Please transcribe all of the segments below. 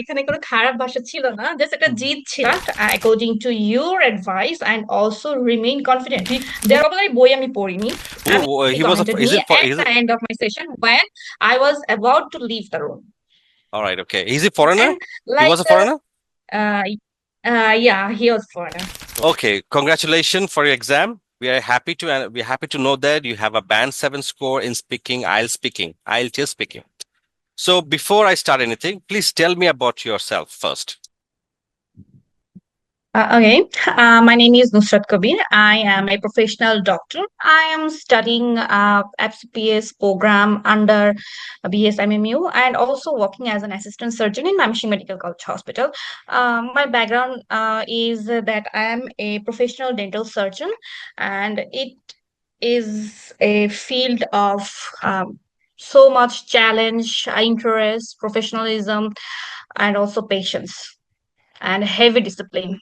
এখানে কোনো খারাপ ভাষা ছিল না, জাস্ট একটা জিদ ছিল। According to your advice and also remain confident. There সবগুলোই বই আমি পড়িনি। আমি He was a, commented me is it for, at is the it, end of my session when I was about to leave the room. all right, okay. Is he foreigner? And He like was a foreigner? uh, yeah, he was foreigner. Okay, congratulations for your exam. We're happy to know that you have a band 7 score in speaking, IELTS speaking. So before I start anything, please tell me about yourself first. Okay, my name is Nusrat Kabir. I am a professional doctor. I am studying FCPS program under BSMMU and also working as an assistant surgeon in Mamshi Medical College Hospital. My background is that I am a professional dental surgeon, and it is a field of so much challenge, interest, professionalism, and also patience and heavy discipline.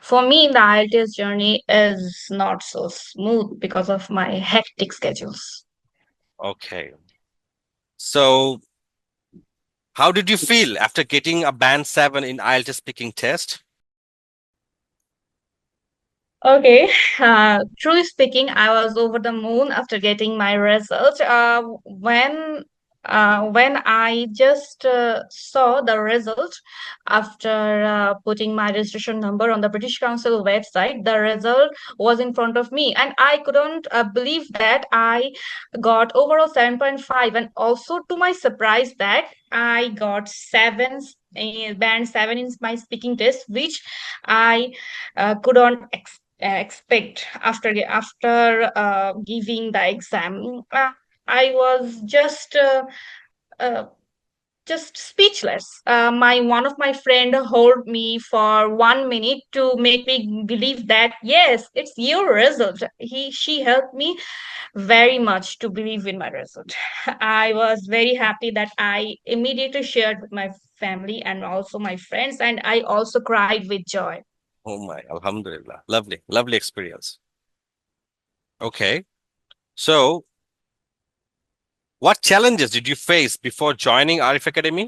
For me, the IELTS journey is not so smooth because of my hectic schedules. Okay. So how did you feel after getting a band 7 in IELTS speaking test? Okay, truly speaking, I was over the moon after getting my result. When I just saw the result after putting my registration number on the British Council website, the result was in front of me, and I couldn't believe that I got overall 7.5, and also to my surprise that I got band 7 in my speaking test, which I couldn't expect after giving the exam. I was uh, just speechless. My one of my friend hold me for 1 minute to make me believe that yes, it's your result. She helped me very much to believe in my result. I was very happy that I immediately shared with my family and also my friends, and I also cried with joy. Oh my, Alhamdulillah. Lovely, lovely experience. Okay. So what challenges did you face before joining Arif Academy?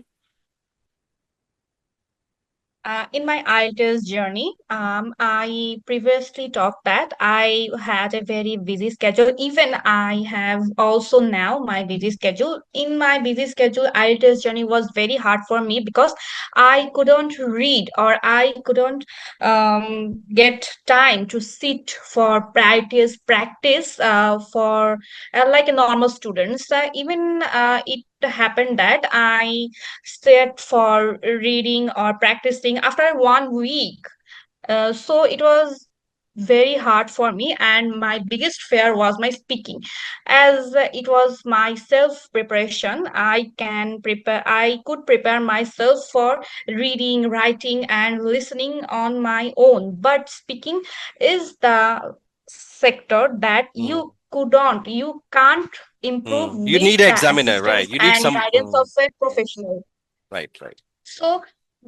In my IELTS journey, I previously talked that I had a very busy schedule. Even I have also now my busy schedule. In my busy schedule, IELTS journey was very hard for me because I couldn't read or I couldn't get time to sit for practice for like a normal students. Even it happened that I set for reading or practicing after 1 week. So it was very hard for me, and my biggest fear was my speaking. As it was my self preparation, I could prepare myself for reading, writing, and listening on my own. But speaking is the sector that Mm, you can't improve You with need an the examiner, right? assistance You need and some. guidance of a professional. Right, right. So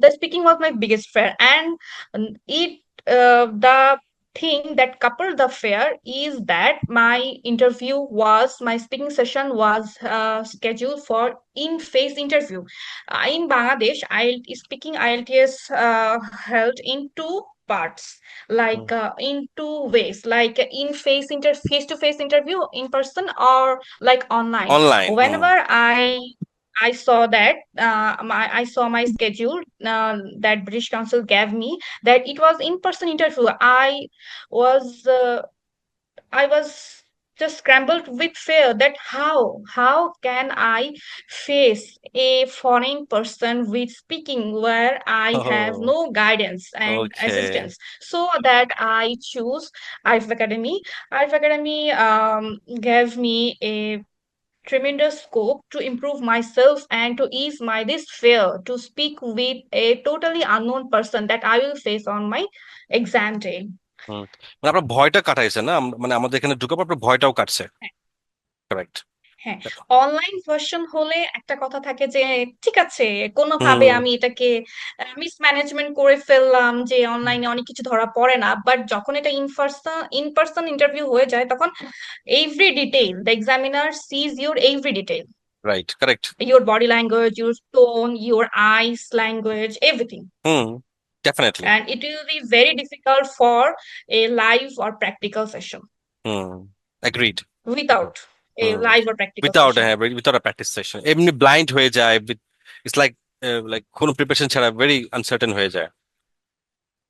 the speaking was my biggest fear, and it the thing that coupled the fear is that my speaking session was scheduled for in-face interview. In Bangladesh, speaking IELTS held in two parts, like Mm. in two ways, like face-to-face interview in person or like online. Online. Whenever I saw that I saw my schedule that British Council gave me that it was in-person interview. Was uh, I was just scrambled with fear that how can I face a foreign person with speaking where I have Oh, no guidance and okay. assistance. So that I choose IF Academy. IF Academy gave me a tremendous scope to improve myself and to ease my this fear to speak with a totally unknown person that I will face on my exam day. হুম। মানে আপনার ভয়টা কাটাইছে না মানে আমাদের এখানে ঢুকে পর আপনার ভয়টাও কাটছে, কারেক্ট? হ্যাঁ, অনলাইন ভার্সন হলে একটা কথা থাকে যে ঠিক আছে কোনোভাবে হুম। আমি এটাকে মিসম্যানেজমেন্ট করে ফেললাম যে অনলাইনে অনেক কিছু ধরা পড়ে না, বাট যখন এটা ইন পার্সন ইন্টারভিউ হয়ে যায় তখন every detail the examiner sees your every detail. Right. Correct. your body language, your tone, your eyes language, everything. Hmm. Definitely. And it will be very difficult for a live or practical session Hmm. Agreed. Agreed. without a Hmm. live or practical Without session. without a practice session, এমনি blind হয়ে যায়. It's like কোনো preparation ছাড়া very uncertain হয়ে যায়.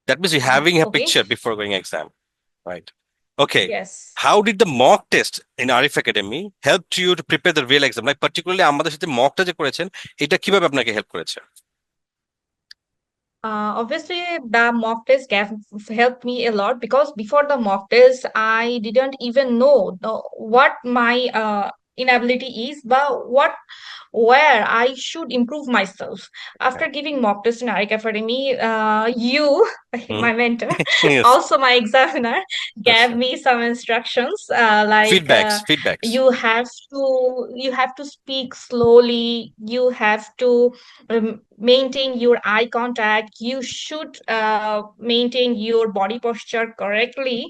That means you're having a Okay. picture before going exam, right? Okay. Yes. How did the mock test in Arif Academy help you to prepare the real exam? Like particularly আমাদের সাথে mock টা যে করেছেন, এটা কিভাবে আপনাকে help করেছে? Obviously, the mock test helped me a lot because before the mock test, I didn't even know what my inability is, but where I should improve myself. Okay. After giving mock test in Arik Academy, you, Hmm. my mentor, Yes. also my examiner, That's gave right. me some instructions like Feedbacks. you have to speak slowly, you have to maintain your eye contact, you should maintain your body posture correctly,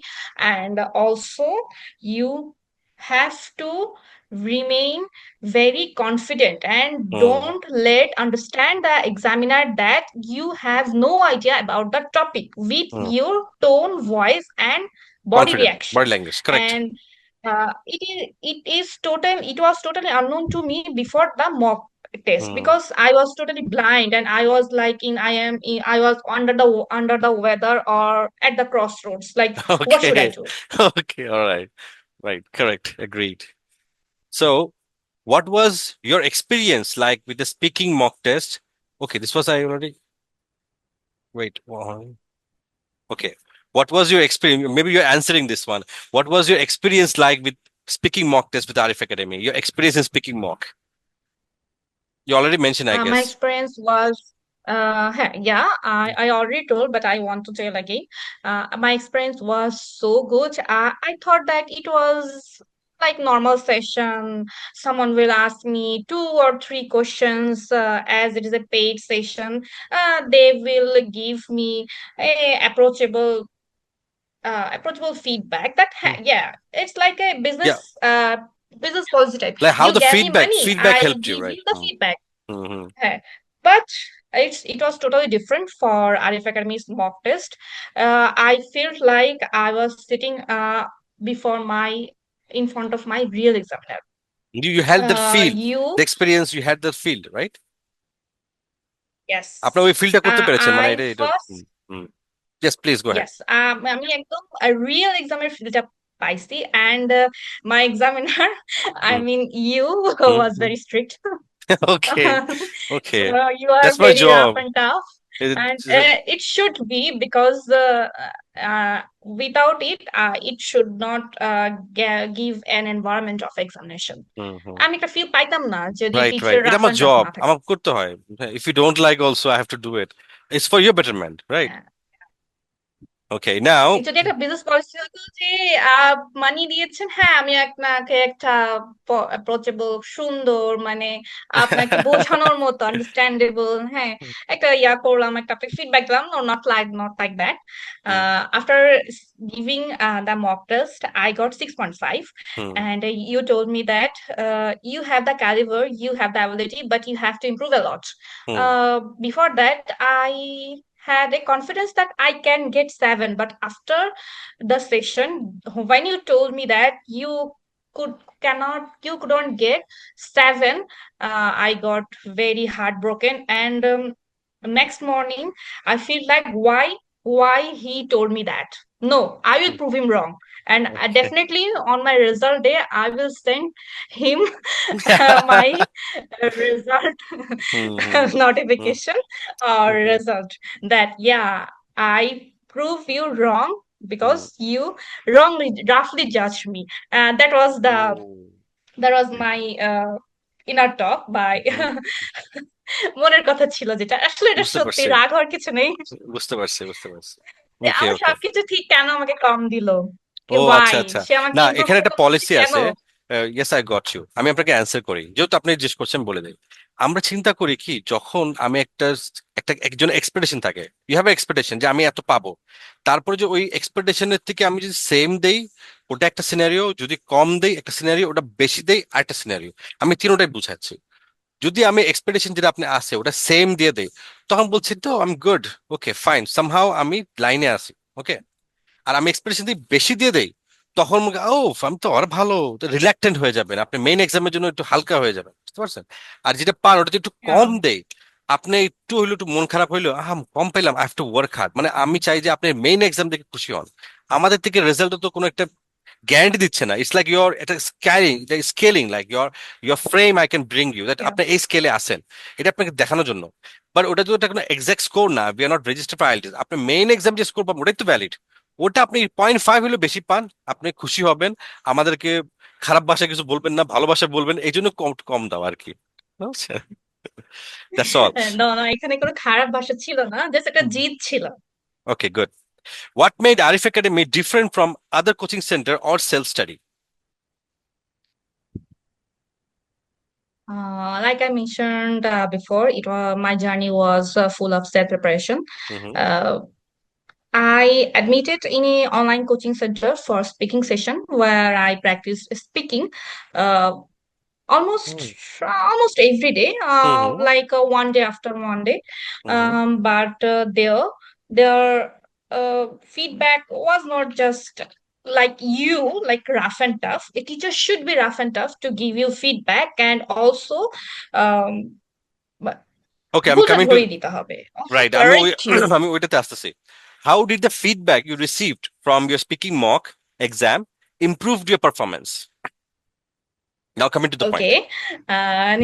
and also you have to remain very confident and Hmm. don't let understand the examiner that you have no idea about the topic with Hmm. your tone, voice, and body Confident. Body reactions. language. Correct. And it was totally unknown to me before the mock test Hmm. because I was totally blind and I was like I was under the weather or at the crossroads. Like, what should I Okay. do? Okay. All right. Right. Correct. Agreed. So, what was your experience like with the speaking mock test? Okay, this was I already. Wait. Okay. What was your experience? Maybe you're answering this one. What was your experience like with speaking mock test with Arif Academy? Your experience in speaking mock. You already mentioned, I My guess. experience was, yeah, I already told, but I want to tell again. My experience was so good. I thought that it was like normal session. Someone will ask me 2 or 3 questions as it is a paid session. They will give me a approachable feedback that Hmm. yeah, it's like a Yeah, business policy type. like how You the gave me money, feedback I helped you, give right? you the feedback. Mm-hmm. Hey, but it was totally different for Arif Academy's mock test. I felt like I was sitting before my in front of my real examiner. You had that feel, the You experience. You had that feel, right? yes. আপনার ওই ফিলটা করতে পেরেছেন মানে I এটা first yes please go ahead. yes, আমি একদম real এক্সামের ফিলটা পাইছি and my examiner, I Hmm. mean you, Hmm. was Hmm. very strict. Okay. So Okay. you are That's my very rough job. and tough, and Is it- it should be because without it, it should not give an environment of examination. হুম, হুম। আমি একটা feel পাইতাম না যদি right, teacher right. এটা rough আমার and tough job. না থাকে। আমার করতে হয়। If you don't like also I have to do it. It's for your betterment, right? হ্যাঁ, Okay, now যদি একটা বিজনেস পলিসি হতো যে মানি দিয়েছেন, হ্যাঁ আমি আপনাকে একটা অ্যাপ্রোচেবল সুন্দর মানে আপনাকে বোঝানোর মতো আন্ডারস্ট্যান্ডেবল, হ্যাঁ একটা করলাম, একটা আপনাকে ফিডব্যাক দিলাম, not like that. Hmm, after giving the mock test I got 6.5 hmm, and you told me that you have the caliber, you have the ability, but you have to improve a lot. Hmm, Before that I had a confidence that I can get 7, but after the session, when you told me that could you couldn't get 7, I got very heartbroken. And next morning, I feel like why he told me that. No, I will hmm. prove him wrong. And Okay. definitely on my result day, I will send him my result hmm, hmm, hmm, notification or hmm, hmm, result that yeah, I prove you wrong hmm. because you wrongly roughly judged me. And oh that was my inner talk by hmm, মনের কথা ছিল, যেটা আসলে এটা বুঝতে সত্যি, পারছি, রাগ হওয়ার কিছু নেই। বুঝতে পারছি। যে ওকে, আমার ওকে। সবকিছু ঠিক, কেন আমাকে কম দিল, ও কে আচ্ছা, ভাই, আচ্ছা। সে আমাকে না, ইমপ্রুভ এখানে করতে একটা বলছে পলিসি কেন। আছে। Yes, I got you. আমি আপনাকে অ্যান্সার করি। যেহেতু আপনি জিজ্ঞেস করছেন বলে দেই। আমরা চিন্তা করি কি যখন আমি একজন এক্সপেকটেশন থাকে। ইউ হ্যাভ এক্সপেকটেশন যে আমি এত পাবো। তারপরে যে ওই এক্সপেকটেশনের থেকে আমি যদি সেম দেই ওটা একটা সিনারিও, যদি কম দেই একটা সিনারিও, ওটা বেশি দেই আরেকটা সিনারিও। আমি তিনোটাই বুঝাচ্ছি। যদি আমি এক্সপেকটেশন যেটা আপনি আছে ওটা সেম দিয়ে দেই, তখন বলছি তো আমি গুড, ওকে ফাইন, সামহাও আমি লাইনে আছি, ওকে। আর আমি এক্সপেকটেশন দিয়ে বেশি দিয়ে দেই, তখন ও আমি তো আর ভালো, রিল্যাক্টেন্ট হয়ে যাবেন আপনি, মেইন এক্সামের জন্য একটু হালকা হয়ে যাবেন, বুঝতে পারছেন? আর যেটা পান ওটা যদি একটু কম Yeah. দেই, আপনি একটু হইলো একটু মন খারাপ হইলো, কম পেলাম, I have to work hard, মানে আমি চাই যে আপনি মেইন এক্সাম দেখে খুশি হন। আমাদের থেকে রেজাল্ট তো কোনো একটা গ্যারান্টি দিচ্ছে না। ইটস লাইক ইউর, এটা স্কেলিং, এটা scaling like your frame I can bring you that Yeah. আপনি এই স্কেলে আছেন, এটা আপনাকে দেখানোর জন্য। বাট ওটা তো একটা কোনো এক্সাক্ট স্কোর না, we are not register for IELTS. আপনি মেইন এক্সাম যে স্কোর পাবেন ওটাই তো ভ্যালিড। ওটা আপনি 0.5 হলে বেশি পান, আপনি খুশি হবেন। আমাদেরকে খারাপ ভাষায় কিছু বলবেন না, ভালোবাসা বলবেন, এই জন্য কম কম দাও আর কি, বুঝছেন? That's all. না না, এখানে কোনো খারাপ ভাষা ছিল না, জাস্ট একটা জিদ ছিল। Okay, good. What made Arif academy different from other coaching centre or self study? Like I mentioned before, it was my journey was full of self preparation. Hmm Uh, I admitted in a online coaching center for speaking session where I practiced speaking uh, almost hmm almost every day, hmm like one day after one day. Hmm But their feedback was not just like you, like rough and tough. A teacher should be rough and tough to give you feedback, and also um, ওকে, আমি বোঝা coming to, ধরিয়ে দিতে হবে, also right, আমি ওই correct you. আমি ওইটাতে আসতেছি। How did the feedback you received from your speaking mock exam improved your performance? Now coming to the point. Okay, and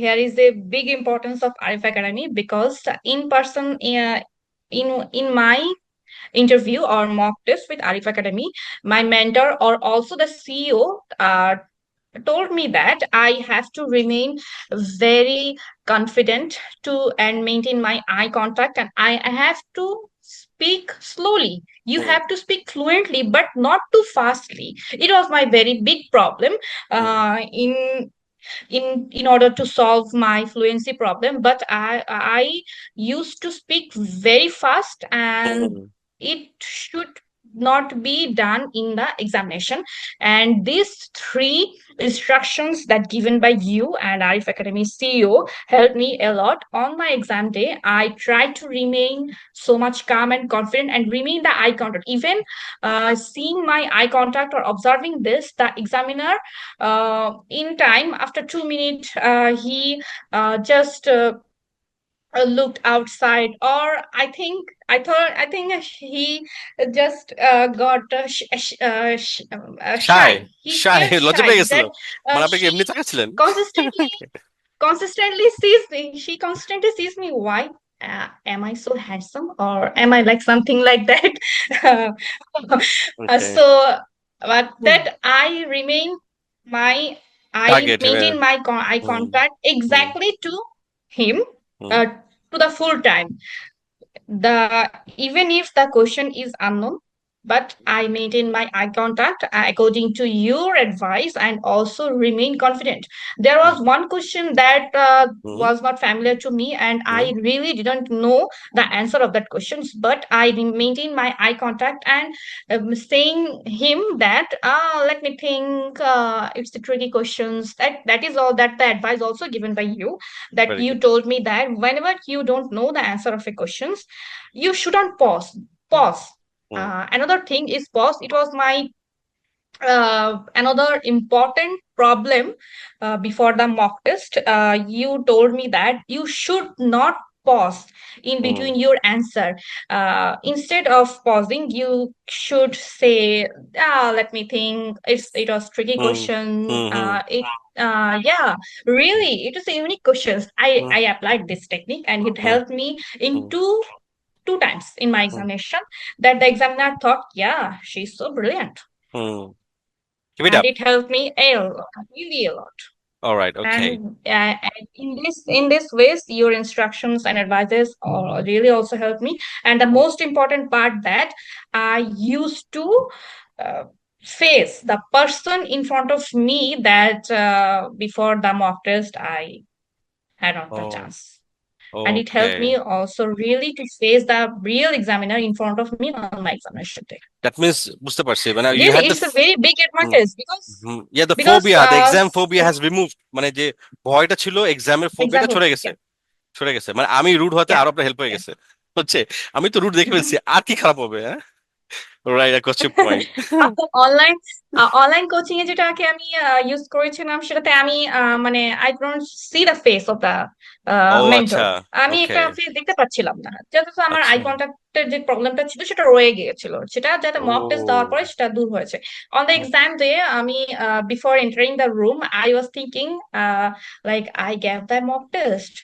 here is the big importance of Arif Academy, because in person, in my interview or mock test with Arif Academy, my mentor or also the CEO told me that I have to remain very confident to and maintain my eye contact, and I have to speak slowly. You hmm have to speak fluently, but not too fastly. It was my very big problem hmm in order to solve my fluency problem. But I used to speak very fast, and hmm it should not be done in the examination. And these three instructions that given by you and Arif Academy CEO helped me a lot on my exam day. I tried to remain so much calm and confident and remain the eye contact. Even seeing my eye contact or observing this, the examiner in time after 2 minutes, he just looked outside, or I think he just got shy, shy. He shy, felt লজ্জা পেয়ে shy গেছিল, that মানে আপনি কি she এমনি তাকাচ্ছিলেন? consistently consistently sees me. She constantly sees me. Why? Am I so handsome, or am I like something like that? Okay, So, but that I remain my I target, maintain my eye hmm contact hmm exactly to him, hmm uh, to the full time, the even if the question is unknown, but I maintain my eye contact according to your advice and also remain confident. There was one question that hmm was not familiar to me, and hmm I really didn't know the answer of that questions, but I maintained my eye contact and saying him that let me think, it's the tricky questions. That is all, that the advice also given by you, that very you good, told me that whenever you don't know the answer of a questions, you shouldn't pause. Hmm Another thing is pause. It was my another important problem before the mock test. You told me that you should not pause in hmm between your answer. Instead of pausing, you should say, let me think. It was tricky hmm question. Hmm hmm Yeah, really, it is a unique questions. Hmm I applied this technique, and it hmm helped me in hmm two times in my hmm examination, that the examiner thought, yeah, she's so brilliant. Hmm, keep it And up. it helped me a lot, really a lot. All right, okay. And in this ways, your instructions and advices really also helped me. And the most important part, that I used to uh, face the person in front of me, that before the mock test I had not the Oh, chance. and it helped me Okay. also really to face the real examiner in front of me on my examination day. That means বুঝতে পারছি মানে you Really, had the it's a very big advantage yeah, the because phobia, the exam phobia has removed, মানে যে ভয়টা ছিল এক্সামের ফোবিয়াটা example, সরে yeah, গেছে, সরে গেছে, মানে আমি রুড হতে yeah, আরো আপনার হেল্প হয়ে yeah. গেছে হচ্ছে, আমি তো রুড দেখে ফেলছি আর কি খারাপ হবে, হ্যাঁ, right, I got your point. আপনার অনলাইন অনলাইন কোচিং এ যেটাকে আমি ইউজ করেছিলাম সেটাতে আমি মানে I don't see the face of the uh mentor. আচ্ছা, আমি ওকে, একটা ফেস দেখতে পাচ্ছিলাম না, যাতে আমার আই আচ্ছা, কন্ট্যাক্টের যে প্রবলেমটা ছিল সেটা রয়ে গিয়েছিল, সেটা যাতে মক টেস্ট দেওয়ার ও পরে সেটা দূর হয়েছে। অন দ্য এক্সাম ডে আমি before entering the room I was thinking like I gave the mock test,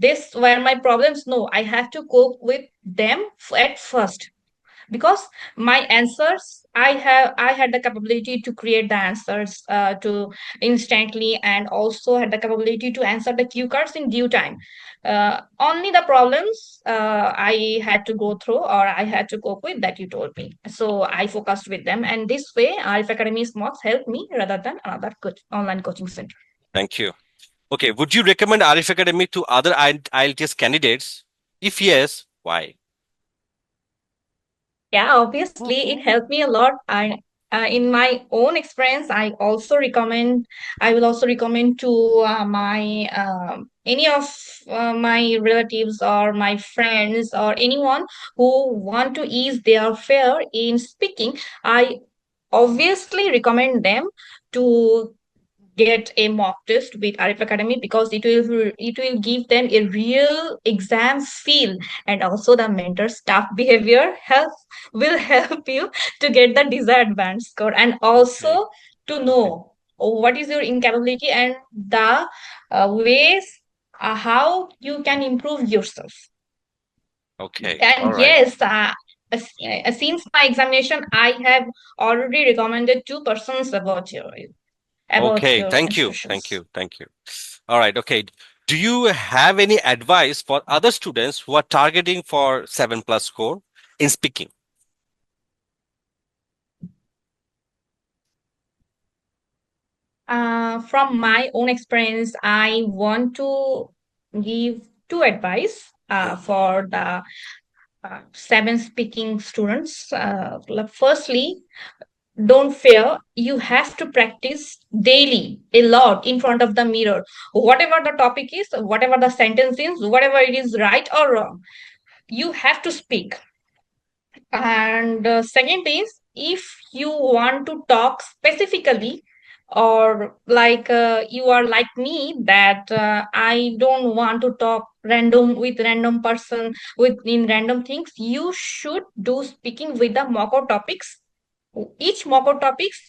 this were my problems, no I have to cope with them at first, because my answers I had the capability to create the answers to instantly, and also had the capability to answer the cue cards in due time. Only the problems I had to go through or I had to cope with that you told me, so I focused with them, and this way Arif Academy's mocks helped me rather than another online coaching center. Thank you. Okay, would you recommend Arif Academy to other IELTS candidates? If yes, why? Yeah, obviously, it helped me a lot. In my own experience, I will also recommend to my any of my relatives or my friends or anyone who want to ease their fear in speaking. I obviously recommend them to get a mock test with Arif Academy, because it will give them a real exam feel, and also the mentor staff behavior help will help you to get the desired band score, and Okay, also to okay, know what is your incapability and the ways how you can improve yourself. okay, all And right. yes, since my examination, I have already recommended two persons about Okay, your thank you, thank institutions. you, thank you. All right, okay. Do you have any advice for other students who are targeting for 7+ score in speaking? From my own experience, I want to give two advice for the seven speaking students. Firstly, don't fear. You have to practice daily, a lot, in front of the mirror. Whatever the topic is, whatever the sentence is, whatever it is right or wrong, you have to speak. And second is, if you want to talk specifically, or like you are like me, that I don't want to talk random with random person with in random things, you should do speaking with the mock topics. Each mock topics,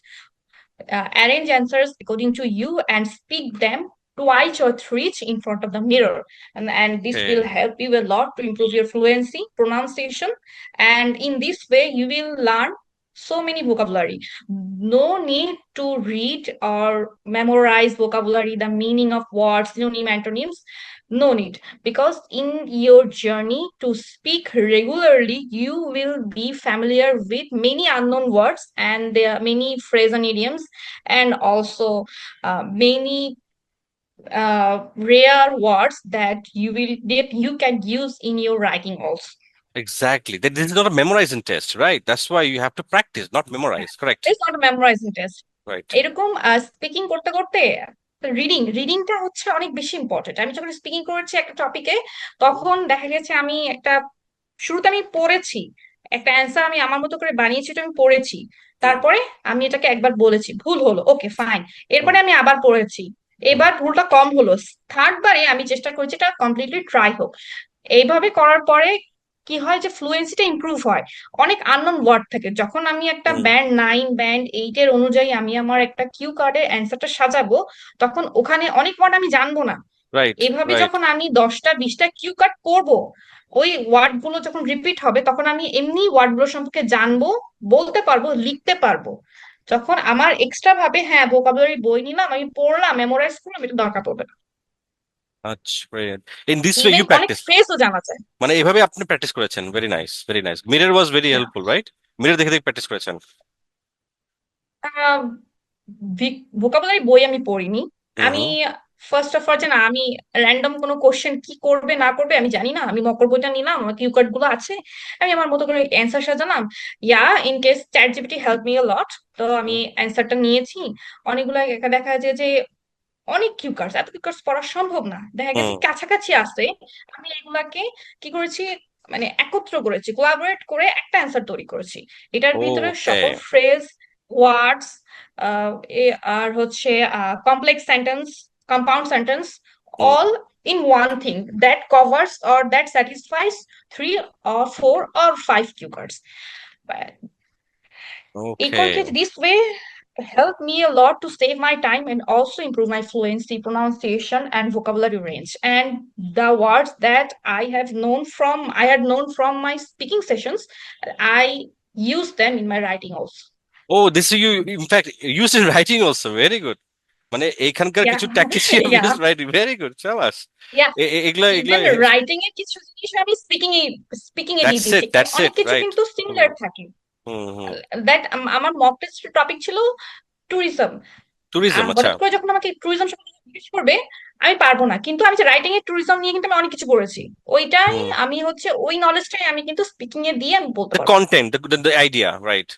arrange answers according to you and speak them twice or thrice in front of the mirror, and this will Okay, help you a lot to improve your fluency pronunciation, and in this way you will learn so many vocabulary. No need to read or memorize vocabulary, the meaning of words, synonym, antonyms. No need, because in your journey to speak regularly, you will be familiar with many unknown words, and there are many phrases and idioms, and also many rare words that you can use in your writing also. exactly. This is not a memorizing test, right? That's why you have to practice, not memorize. Correct. It's not a memorizing test. Right. এরকম speaking করতে করতে রিডিংটা হচ্ছে অনেক বেশি important. আমি যখন speaking করেছি একটা টপিকে, তখন দেখা গেছে আমি একটা শুরুতে আমি পড়েছি, একটা অ্যান্সার আমি আমার মতো করে বানিয়েছি, এটা আমি পড়েছি, হুম, তারপরে আমি এটাকে একবার বলেছি, ভুল হলো, ওকে ফাইন, হুম, এরপরে আমি আবার পড়েছি, হুম। এবার ভুলটা কম হলো, থার্ড বারে আমি চেষ্টা করেছি এটা কমপ্লিটলি ট্রাই হোক। এইভাবে করার পরে কি হয় যে ফ্লুয়েন্সিটা ইমপ্রুভ হয়। অনেক আননোন ওয়ার্ড থাকে, যখন আমি একটা হুম, ব্যান্ড 9 ব্যান্ড 8 এর অনুযায়ী আমি আমার একটা কিউ কার্ডের অ্যান্সারটা সাজাবো, তখন ওখানে অনেক ওয়ার্ড আমি জানবো না। রাইট, এভাবে রাইট। যখন আমি 10টা 20টা কিউ কার্ড করব, ওই ওয়ার্ড গুলো যখন রিপিট হবে, তখন আমি এমনি ওয়ার্ড গুলো সম্পর্কে জানবো, বলতে পারবো, লিখতে পারবো। যখন আমার এক্সট্রা ভাবে হ্যাঁ ভোকাবুলারি বই নিলাম, আমি পড়লাম, মেমোরাইজ করলাম, এটা দরকার পড়বে না। আচ্ছা, brilliant. In this way even you অনেক practice, ফ্রেজও জানা যায়। মানে এভাবে আপনি প্র্যাকটিস করেছেন, very nice, very nice. Mirror was very helpful, right? Mirror দেখে দেখে প্র্যাকটিস করেছেন। ভোকাবুলারি বই আমি পড়িনি। হুম, আমি হুম, ফার্স্ট অফ অল যে না, আমি র্যান্ডম কোনো কোশ্চেন কি করবে না করবে আমি জানি না। আমি মকর বইটা নিলাম, আমার কিউ কার্ড গুলো আছে, আমি আমার মতো করে অ্যান্সার সাজালাম। Yeah, in case ChatGPT help me a lot, তো আমি হুম, অ্যান্সারটা নিয়েছি। অনেকগুলো দেখা যায় যে অনেক কিউ কার্ডস, এত কিউ কার্ডস পড়া সম্ভব না, দেখা গেছে হুম। কাছাকাছি আছে। আমি এগুলাকে কি করেছি, মানে একত্র করেছি, কোলাবোরেট করে একটা অ্যান্সার তৈরি করেছি। এটার ভিতরে ওকে। সকল ফ্রেজ, ওয়ার্ডস, আর হচ্ছে complex sentence, compound sentence, hmm, all in one thing that covers or that satisfies 3 or 4 or 5 keywords. But okay. equal case this way helped me a lot to save my time and also improve my fluency, pronunciation, and vocabulary range. And the words that I had known from my speaking sessions, I use them in my writing also. Oh, this you in fact used in writing also. Very good. মানে এইখানকার Yeah, কিছু tactics you yeah, use writing. Very good, শাবাশ। yeah. এগুলা এগুলা Even writing এর কিছু জিনিস আমি স্পিকিং এ দিয়ে দ্যাটস দিয়েছি। ইট, দ্যাটস অনেক ইট, কিছু রাইট। কিন্তু হুম, সিমিলার থাকে। হুম, হুম। দ্যাট আমার মক টেস্ট টপিক ছিল ট্যুরিজম। ট্যুরিজম, আচ্ছা। হঠাৎ করে যখন আমাকে ট্যুরিজম সম্পর্কে জিজ্ঞেস করবে, আমি পারবো না, কিন্তু আমি যে রাইটিং এর ট্যুরিজম নিয়ে কিন্তু আমি অনেক কিছু করেছি। ওইটাই হুম। আমি হচ্ছে ওই নলেজটাই আমি কিন্তু স্পিকিং এ দিয়ে আমি বলতে দ্য পারবো। Content, the idea, right.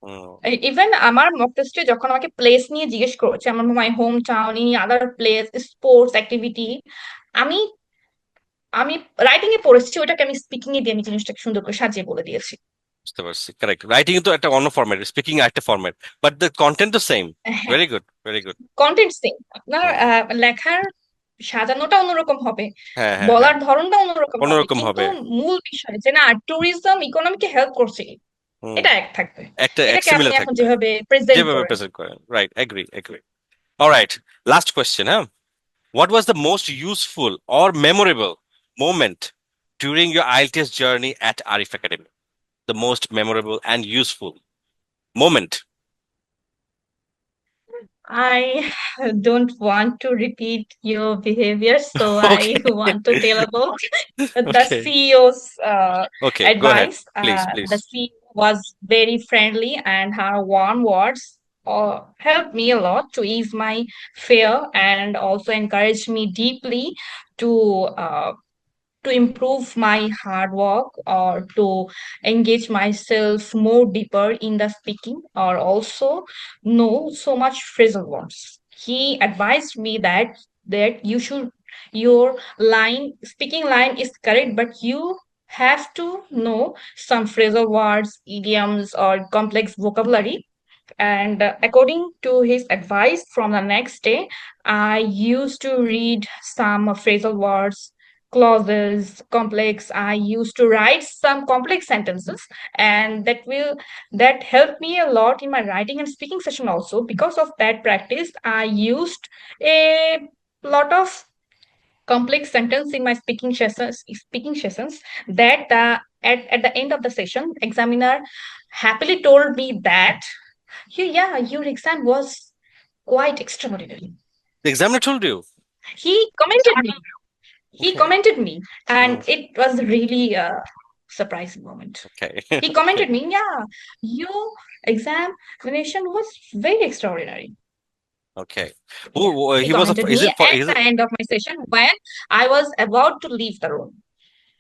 Hmm, even আমার মক টেস্টে যখন আমাকে প্লেস নিয়ে জিজ্ঞেস করেছে, আমার মাই হোম টাউন, ইনি আদার প্লেস, স্পোর্টস অ্যাক্টিভিটি, আমি আমি রাইটিং এ পড়েছি, ওইটাকে আমি স্পিকিং এ দিয়ে আমি জিনিসটাকে সুন্দর করে সাজিয়ে বলে দিয়েছি। বুঝতে পারছি, কারেক্ট। রাইটিং তো একটা অন্য ফরম্যাট, স্পিকিং একটা ফরম্যাট, বাট দ্য কন্টেন্ট তো সেম। হ্যাঁ, very good, very good. Content same, আপনার হুম। লেখার সাজানোটা অন্যরকম হবে, হ্যাঁ, হ্যাঁ, হ্যাঁ। বলার ধরনটা অন্যরকম হবে, অন্যরকম কিন্তু হবে। মূল বিষয় যে না, ট্যুরিজম ইকোনমিকে হেল্প করছে, হুম। এটা এক থাকবে। একটা এক এটাকে আপনি সিমিলার এখন থাকবে, যেভাবে প্রেজেন্ট যেভাবে করেন। প্রেজেন্ট করেন, right. Agree, agree. Alright, last question, হ্যাঁ। What was the most useful or memorable moment during your IELTS journey at Arif Academy? The most memorable and useful moment. I don't want to repeat your behavior, so I Okay. want to tell about the Okay. CEO's Okay. Go ahead. advice. Please, The please. CEO was very friendly, and her warm words helped me a lot to ease my fear and also encouraged me deeply to improve my hard work or to engage myself more deeper in the speaking or also know so much phrasal words. He advised me that you should, your line speaking line is correct, but you have to know some phrasal words, idioms, or complex vocabulary. And according to his advice, from the next day, I used to read some phrasal words, clauses, complex. I used to write some complex sentences, and that helped me a lot in my writing and speaking session also. Because of that practice, I used a lot of complex sentence in my speaking sessions that at the end of the session, examiner happily told me that yeah, your exam was quite extraordinary. The examiner told you. He commented me. He Okay. commented me, Mm, and it was really a surprising moment. okay. He Okay. commented me, yeah, your examination was very extraordinary. Okay. Yeah, he He was a, commented is me it for, at is the it, end of my session when I was about to leave the room.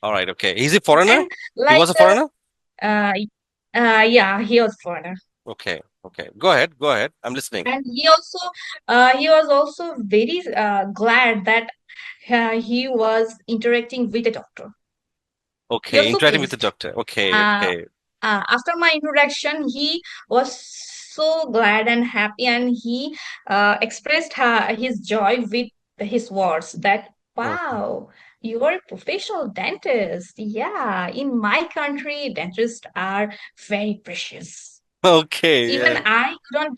all right. Okay. Is he foreigner? And He like was a foreigner? uh, yeah, he was foreigner. Okay. Okay. Go ahead. Go ahead. I'm listening. And he was also very glad that he was interacting with a doctor. He Okay. was so Interacting with the pleased. doctor. Okay. Uh, Okay. After my introduction, he was so glad and happy, and he expressed his joy with his words that, Okay. wow, you are a professional dentist. Yeah, in my country, dentists are very precious. Okay. Even I couldn't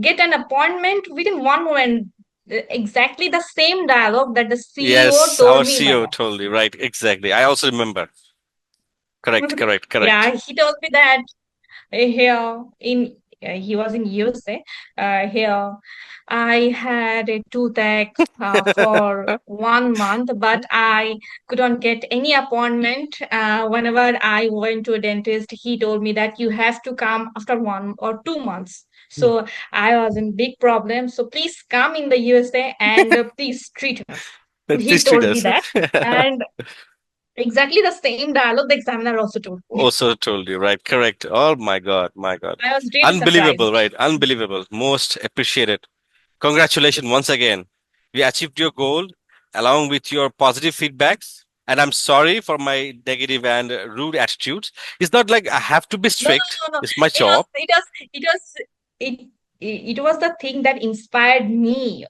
get an appointment within one moment. Exactly the same dialogue that the CEO Yes. Our told me in my CEO mouth. told you. Right. Exactly. I also remember. Correct. Correct. Yeah, Correct. he told me that here in he was in USA. Here, I had a toothache for 1 month, but I couldn't get any appointment. Whenever I went to a dentist, he told me that you have to come after 1 or 2 months. Hmm. So I was in big problem. So please come in the USA and please treat us. He Please treat told me us. that. And exactly the same dialogue the examiner also told me. Also told you, right? Correct. Oh my God, my God. I was really Unbelievable, surprised. right? Unbelievable. Most appreciated. Congratulations once again. You achieved your goal along with your positive feedbacks. And I'm sorry for my negative and rude attitudes. It's not like I have to be No, no, strict. no, no. It's my It was, job. it was, it was, it, it was the thing that inspired me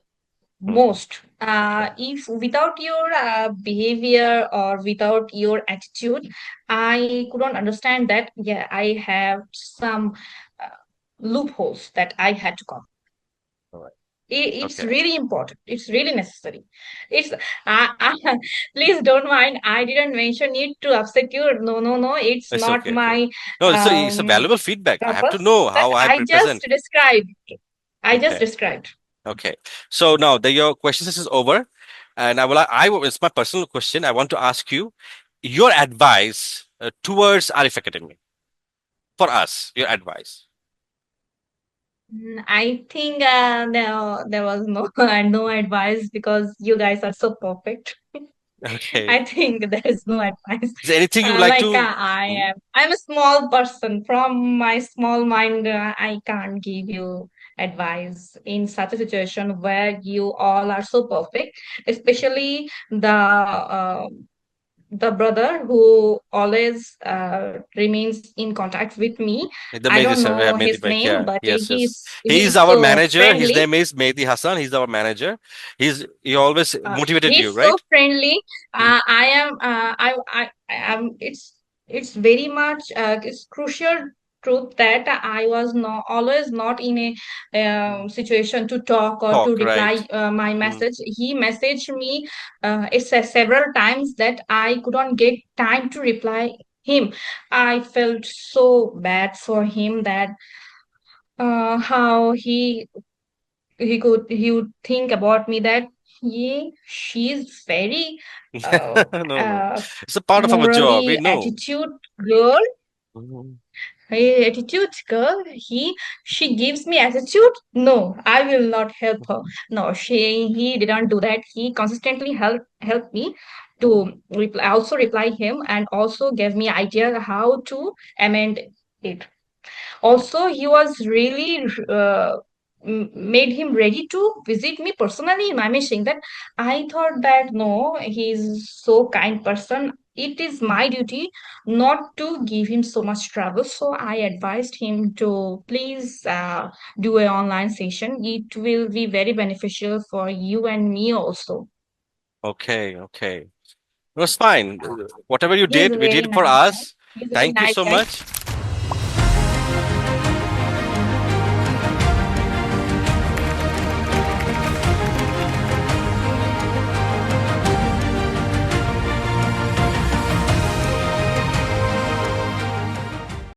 Mhm. most. Okay. If without your behavior or without your attitude, I couldn't understand that. Yeah, I have some uh, loopholes that I had to come. All right. It's Okay. really important. It's really necessary. It's please don't mind. I didn't mention it to upset you. No, no, no. It's It's not okay. Okay. my No, it's a um, valuable feedback. I have to purpose. know That how I I just present. described. I just Okay. described. Okay. So now the your questions is over, and it's my personal question. I want to ask you your advice towards Arif Academy for us. Your advice. I think there was no no advice because you guys are so perfect. Okay. I think there is no advice. Is there anything you would like Like to? Hmm? I'm a small person. From my small mind, I can't give you advice in such a situation where you all are so perfect, especially the brother who always remains in contact with me. The I Mehdi don't sir, we have know Mehdi his Bhai. name, Yeah, but yes, yes. He's he's our so manager. His friendly. name is Mehdi Hassan. He's our manager. He always motivated you, He's so right? friendly. Mm. I am. I am. It's very much. It's crucial truth that I was not always not in a Mm. situation to talk or to Talk, reply right? my Mm. message. He messaged me several times that I couldn't get time to reply him. I felt so bad for him that how he would think about me that she's very uh, No, no. uh, It's a part of our job. We morally know. attitude girl. Mhm. Hey, attitude girl. She gives me attitude. No, I will not help her. No, he didn't do that. He consistently helped me to reply, also reply him, and also gave me idea how to amend it. Also, he was really made him ready to visit me personally in my mission. That I thought that no, he's so kind person. It is my duty not to give him so much trouble. So I advised him to please do an online session. It will be very beneficial for you and me also. Okay, okay. It was fine. Whatever you He's did, a we very did for nice guy. us. He's a very Thank you nice so guy. much.